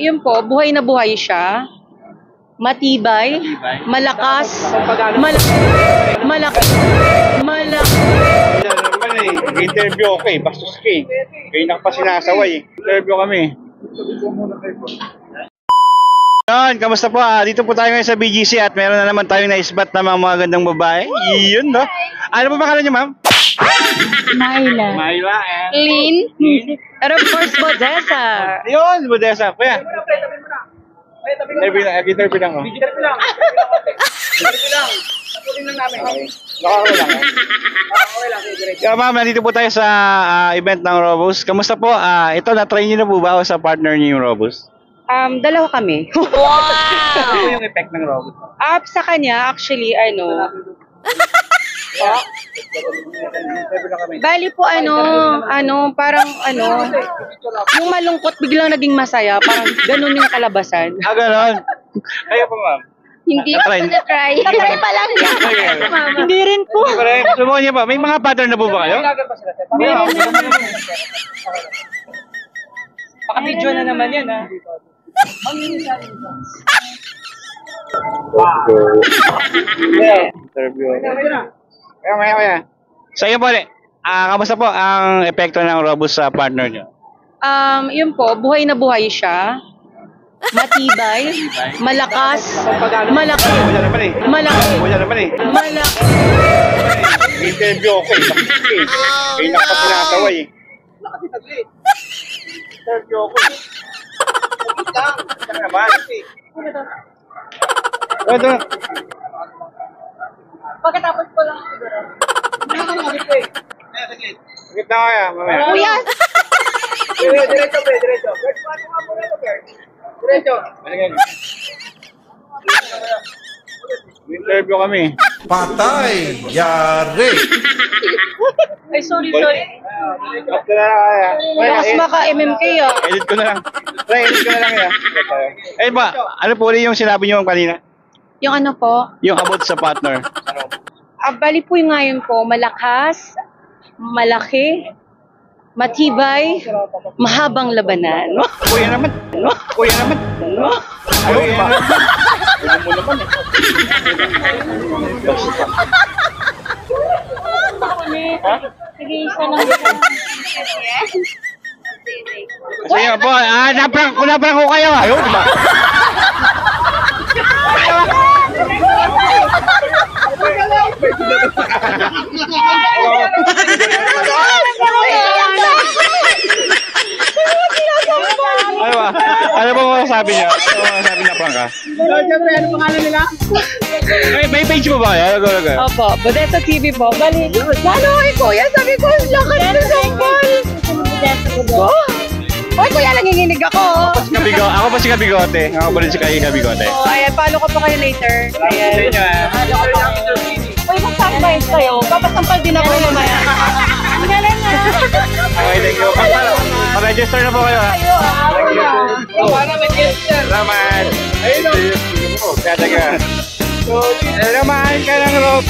Yun po, buhay na buhay siya. Matibay, malakas, malaki. Interview ako eh, bastos ka eh. Kayo na pa sinasaway eh. Interview kami. Yun, kamusta po? Dito po tayo ngayon sa BGC at meron na naman tayong naisbat na mga gandang babae. Yun, no? Ano po pangalan niyo, ma'am? Myla. Myla and... Lynn. And of course, Bodessa. Yun, Bodessa. Kuya. Interview lang. Kaya ma'am, nandito po tayo sa event ng Robus. Kamusta po? Ito, na-try niyo na po ba sa partner niyo yung Robus? Dalawa kami. Ano po yung effect ng Robus? Sa kanya, actually, bali po parang yung malungkot biglang naging masaya, parang ganun yung kalabasan. Ganon. Kaya po ma'am? Hindi pa na-try. Na-try pa lang yan. Hindi rin po. Subukan niyo pa. May mga pattern na po ba kayo? Meron na. Paka-video na naman yan, ha? Interview. Kaya. So yun po, kamusta po ang epekto ng Robus sa partner niyo? Yun po, buhay na buhay siya. Matibay, malakas, malaki. Wala naman eh. Interview ako eh, bastos ka eh. Kayo na pa sinasaway eh. Interview ako eh. Ano naman? Ito. Pagkatapos ko lang siguro. Saglit na kaya, mamaya. Kuya! Diretso. Diretso. Interview kami. Patay! Yari! Ay, sorry. Ito na lang kaya. Lakas maka-MMK ah. Edit ko na lang. Edit ko na lang yan. Eh ba, ano po ulit yung sinabi niyo kanina? Yung ano po, Yung about sa partner. bali po yung ngayon po, malakas, malaki, matibay, mahabang labanan. Kuya naman. Kuya naman. Kuya mo naman eh. Sige, isa lang. Sige po, naprank ko kayo. Ayun, diba? Ano ba? Ano ba masasabi niya? Ano ba masasabi niya, prank ka? Siyempre, ano pangalan nila? May page mo ba kaya? Go. Opo, Bodessa TV po. Bali, lalo kay Kuya, sabi ko, lakas na sample. Oy, Kuya, nanginginig ako. Ako pa si Kabigote. Ako pa rin si Kabigote. Ayan, follow ko pa kayo later. Sa inyo Uy, mag-sampay kayo. Papasampal din ako mamaya. Ang galing na. Okay, thank you. Pa-register na po kayo ha. Para mag-gesture. Salamat. Ayun o. Tataga. Salamat ka ng Rob.